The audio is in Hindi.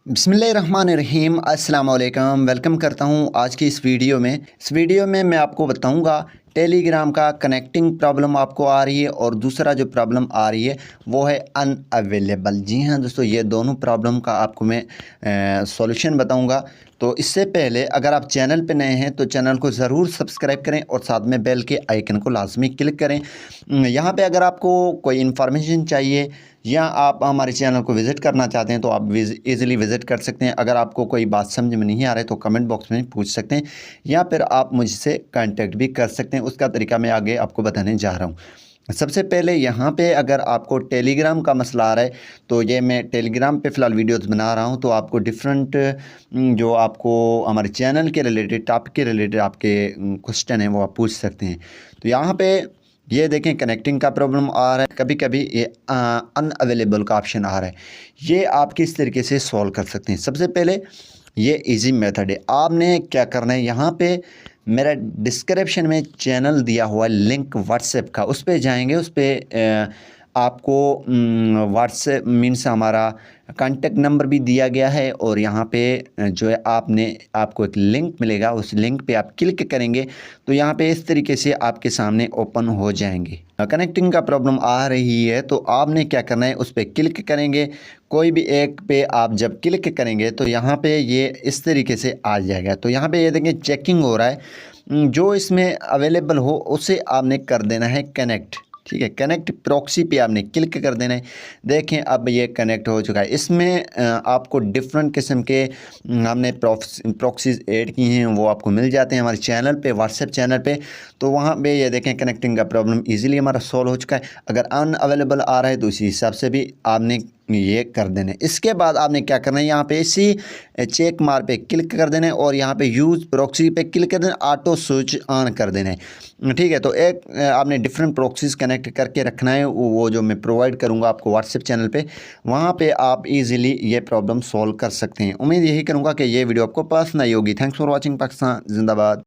बिस्मिल्लाहिर्रहमानिर्रहीम अस्सलाम वालेकुम। वेलकम करता हूँ आज की इस वीडियो में मैं आपको बताऊँगा टेलीग्राम का कनेक्टिंग प्रॉब्लम आपको आ रही है और दूसरा जो प्रॉब्लम आ रही है वो है अनअवेलेबल। जी हाँ दोस्तों, ये दोनों प्रॉब्लम का आपको मैं सॉल्यूशन बताऊँगा। तो इससे पहले अगर आप चैनल पे नए हैं तो चैनल को ज़रूर सब्सक्राइब करें और साथ में बेल के आइकन को लाजमी क्लिक करें। यहाँ पे अगर आपको कोई इन्फॉर्मेशन चाहिए या आप हमारे चैनल को विज़िट करना चाहते हैं तो आप ईज़िली विज़िट कर सकते हैं। अगर आपको कोई बात समझ में नहीं आ रहा है तो कमेंट बॉक्स में पूछ सकते हैं या फिर आप मुझसे कांटेक्ट भी कर सकते हैं। उसका तरीका मैं आगे आपको बताने जा रहा हूँ। सबसे पहले यहाँ पे अगर आपको टेलीग्राम का मसला आ रहा है तो ये मैं टेलीग्राम पे फ़िलहाल वीडियोस बना रहा हूँ, तो आपको डिफरेंट जो आपको हमारे चैनल के रिलेटेड टॉपिक के रिलेटेड आपके क्वेश्चन हैं वो आप पूछ सकते हैं। तो यहाँ पे ये देखें कनेक्टिंग का प्रॉब्लम आ रहा है, कभी कभी ये अनअवेलेबल का ऑप्शन आ रहा है। ये आप किस तरीके से सॉल्व कर सकते हैं? सबसे पहले ये इजी मेथड है। आपने क्या करना है, यहाँ पे मेरा डिस्क्रिप्शन में चैनल दिया हुआ लिंक व्हाट्सएप का, उस पर जाएंगे। उस पर आपको व्हाट्सएप मीन्स हमारा कांटेक्ट नंबर भी दिया गया है और यहाँ पे जो है आपको एक लिंक मिलेगा। उस लिंक पे आप क्लिक करेंगे तो यहाँ पे इस तरीके से आपके सामने ओपन हो जाएंगे। कनेक्टिंग का प्रॉब्लम आ रही है तो आपने क्या करना है, उस पर क्लिक करेंगे। कोई भी एक पे आप जब क्लिक करेंगे तो यहाँ पे ये इस तरीके से आ जाएगा। तो यहाँ पे ये देखें चेकिंग हो रहा है, जो इसमें अवेलेबल हो उसे आपने कर देना है कनेक्ट। ठीक है, कनेक्ट प्रॉक्सी पे आपने क्लिक कर देना है। देखें अब ये कनेक्ट हो चुका है। इसमें आपको डिफरेंट किस्म के हमने प्रॉक्सीज ऐड की हैं, वो आपको मिल जाते हैं हमारे चैनल पे, व्हाट्सएप चैनल पे। तो वहाँ पे ये देखें कनेक्टिंग का प्रॉब्लम इजीली हमारा सॉल्व हो चुका है। अगर अनअवेलेबल आ रहा है तो इसी हिसाब से भी आपने ये कर देना है। इसके बाद आपने क्या करना है, यहाँ पे इसी चेक मार पे क्लिक कर देना है और यहाँ पे यूज़ प्रॉक्सी पे क्लिक कर देना, ऑटो स्विच ऑन कर देना है। ठीक है, तो एक आपने डिफरेंट प्रॉक्सीज कनेक्ट करके रखना है, वो जो मैं प्रोवाइड करूँगा आपको व्हाट्सएप चैनल पे, वहाँ पे आप इजीली ये प्रॉब्लम सॉल्व कर सकते हैं। उम्मीद यही करूँगा कि ये वीडियो आपको पसंद आई होगी। Thanks for watching. पाकिस्तान जिंदाबाद।